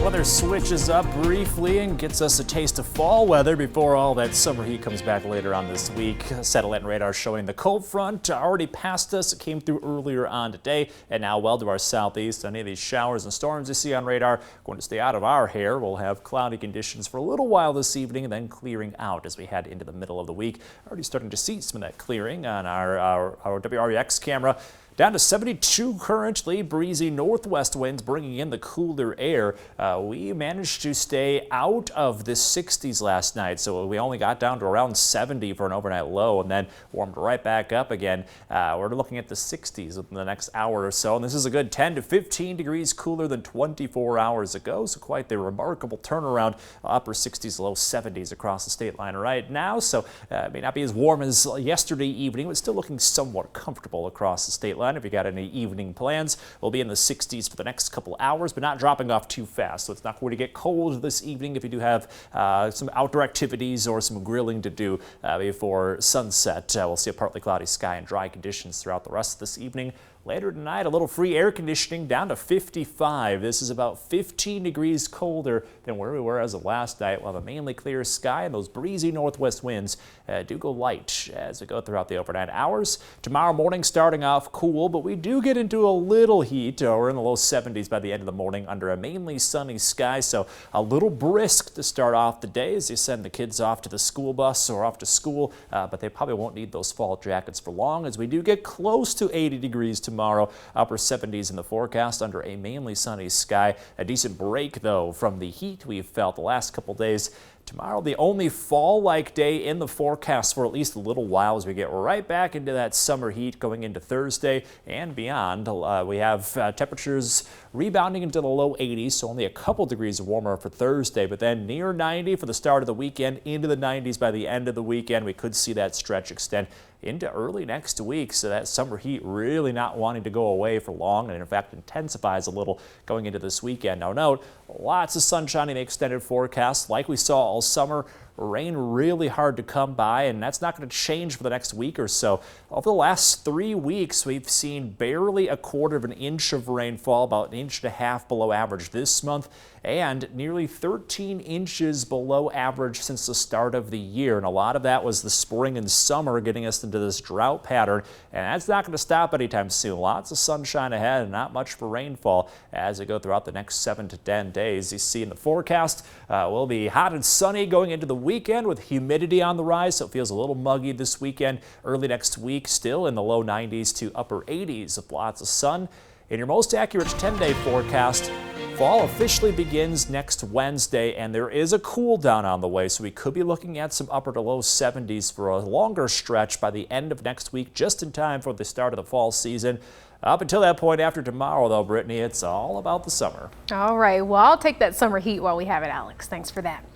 Weather switches up briefly and gets us a taste of fall weather before all that summer heat comes back later on this week. Satellite and radar showing the cold front already passed us. It came through earlier on today and now well to our southeast. Any of these showers and storms you see on radar going to stay out of our hair. We'll have cloudy conditions for a little while this evening and then clearing out as we head into the middle of the week. Already starting to see some of that clearing on our WREX camera. Down to 72 currently, breezy northwest winds bringing in the cooler air. We managed to stay out of the 60s last night, so we only got down to around 70 for an overnight low and then warmed right back up again. We're looking at the 60s within the next hour or so, and this is a good 10 to 15 degrees cooler than 24 hours ago, so quite the remarkable turnaround. Upper 60s, low 70s across the state line right now, so it may not be as warm as yesterday evening, but still looking somewhat comfortable across the state line. If you got any evening plans, we'll be in the 60s for the next couple hours, but not dropping off too fast. So it's not going to get cold this evening if you do have some outdoor activities or some grilling to do before sunset. We'll see a partly cloudy sky and dry conditions throughout the rest of this evening. Later tonight, a little free air conditioning down to 55. This is about 15 degrees colder than where we were as of last night. We'll have a mainly clear sky and those breezy northwest winds do go light as we go throughout the overnight hours. Tomorrow morning starting off cool, but we do get into a little heat. We're in the low 70s by the end of the morning under a mainly sunny sky, so a little brisk to start off the day as you send the kids off to the school bus or off to school, but they probably won't need those fall jackets for long as we do get close to 80 degrees tomorrow, upper 70s in the forecast under a mainly sunny sky. A decent break, though, from the heat we've felt the last couple days. Tomorrow, the only fall-like day in the forecast for at least a little while as we get right back into that summer heat going into Thursday and beyond. We have temperatures rebounding into the low 80s, so only a couple degrees warmer for Thursday, but then near 90 for the start of the weekend, into the 90s by the end of the weekend. We could see that stretch extend into early next week, so that summer heat really not wanting to go away for long, and in fact intensifies a little going into this weekend. Now note, lots of sunshine in the extended forecast like we saw all summer. Rain really hard to come by, and that's not going to change for the next week or so. Over the last 3 weeks, we've seen barely a quarter of an inch of rainfall, about an inch and a half below average this month, and nearly 13 inches below average since the start of the year. And a lot of that was the spring and summer getting us into this drought pattern, and that's not going to stop anytime soon. Lots of sunshine ahead and not much for rainfall as we go throughout the next 7 to 10 days. You see in the forecast, we'll be hot and sunny going into the weekend with humidity on the rise, so it feels a little muggy this weekend. Early next week, still in the low 90s to upper 80s with lots of sun. In your most accurate 10-day forecast, fall officially begins next Wednesday, and there is a cool down on the way, so we could be looking at some upper to low 70s for a longer stretch by the end of next week, just in time for the start of the fall season. Up until that point after tomorrow, though, Brittany, it's all about the summer. All right, well, I'll take that summer heat while we have it, Alex. Thanks for that.